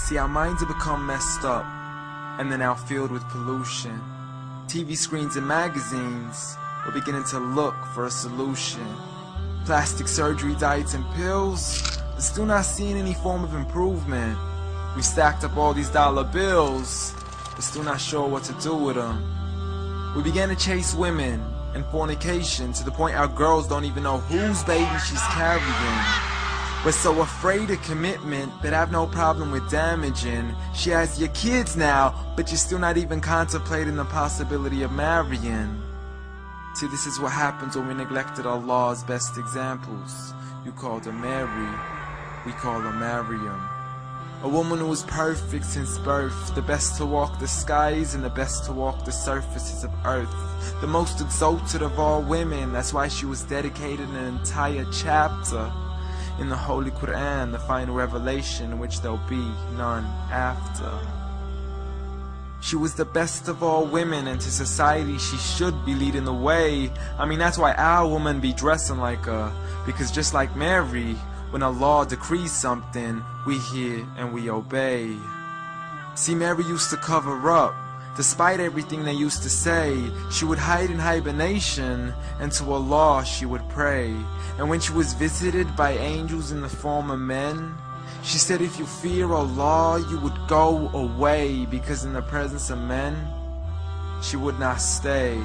See, our minds have become messed up, and they're now filled with pollution. TV screens and magazines, we're beginning to look for a solution. Plastic surgery, diets and pills, but still not seeing any form of improvement. We stacked up all these dollar bills, but still not sure what to do with them. We began to chase women and fornication to the point our girls don't even know whose baby she's carrying. We're so afraid of commitment, but have no problem with damaging. She has your kids now, but you're still not even contemplating the possibility of marrying. See, this is what happens when we neglected Allah's best examples. You called her Mary, we call her Maryam. A woman who was perfect since birth, the best to walk the skies and the best to walk the surfaces of earth. The most exalted of all women, that's why she was dedicated an entire chapter in the Holy Quran, the final revelation in which there'll be none after. She was the best of all women, and to society she should be leading the way. I mean, that's why our women be dressing like her, because just like Mary, when Allah decrees something, we hear and we obey. See, Mary used to cover up. Despite everything they used to say, she would hide in hibernation, and to Allah she would pray. And when she was visited by angels in the form of men, she said, if you fear Allah, you would go away, because in the presence of men, she would not stay.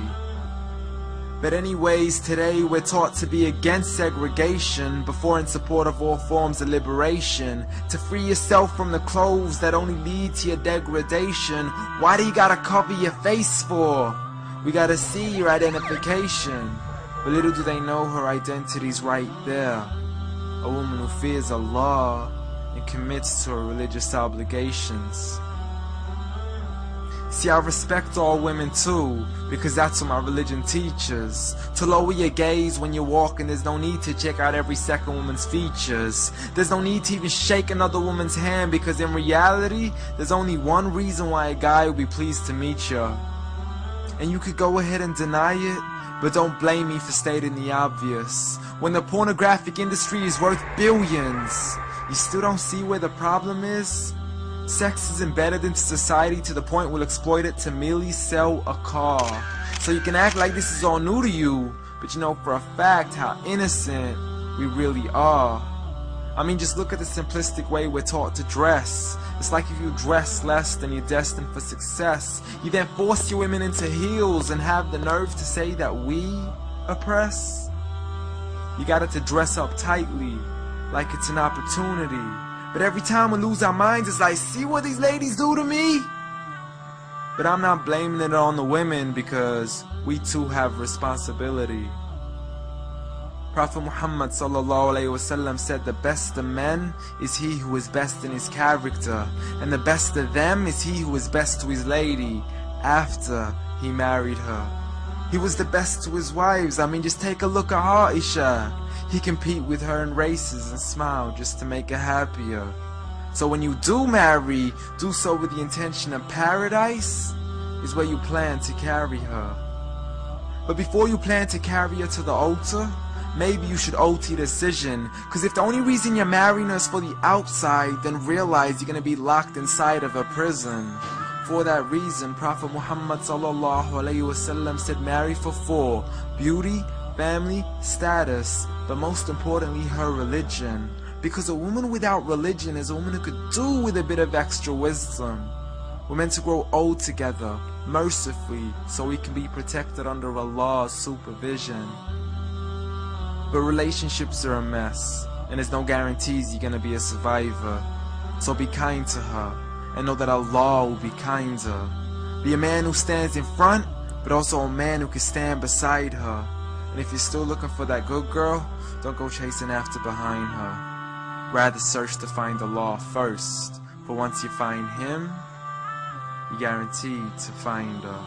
But anyways, today we're taught to be against segregation, before in support of all forms of liberation. To free yourself from the clothes that only lead to your degradation. Why do you gotta cover your face for? We gotta see your identification. But little do they know her identity's right there. A woman who fears Allah and commits to her religious obligations. See, I respect all women too, because that's what my religion teaches. To lower your gaze when you're walking, there's no need to check out every second woman's features. There's no need to even shake another woman's hand, because in reality, there's only one reason why a guy would be pleased to meet you. And you could go ahead and deny it, but don't blame me for stating the obvious. When the pornographic industry is worth billions, you still don't see where the problem is? Sex is embedded into society to the point we'll exploit it to merely sell a car. So you can act like this is all new to you, but you know for a fact how innocent we really are. I mean, just look at the simplistic way we're taught to dress. It's like if you dress less, then you're destined for success. You then force your women into heels and have the nerve to say that we oppress. You got it to dress up tightly, like it's an opportunity. But every time we lose our minds, it's like, see what these ladies do to me? But I'm not blaming it on the women, because we too have responsibility. Prophet Muhammad ﷺ said, the best of men is he who is best in his character, and the best of them is he who is best to his lady after he married her. He was the best to his wives. I mean, just take a look at Aisha. He compete with her in races and smile just to make her happier. So when you do marry, do so with the intention of paradise is where you plan to carry her. But before you plan to carry her to the altar, maybe you should alter your decision. Because if the only reason you're marrying her is for the outside, then realize you're going to be locked inside of a prison. For that reason, Prophet Muhammad ﷺ said, marry for 4: beauty, family, status, but most importantly her religion. Because a woman without religion is a woman who could do with a bit of extra wisdom. We're meant to grow old together, mercifully, so we can be protected under Allah's supervision. But relationships are a mess, and there's no guarantees you're gonna be a survivor. So be kind to her, and know that Allah will be kinder. Be a man who stands in front, but also a man who can stand beside her. And if you're still looking for that good girl, don't go chasing after behind her. Rather search to find Allah first, for once you find Him, you're guaranteed to find her.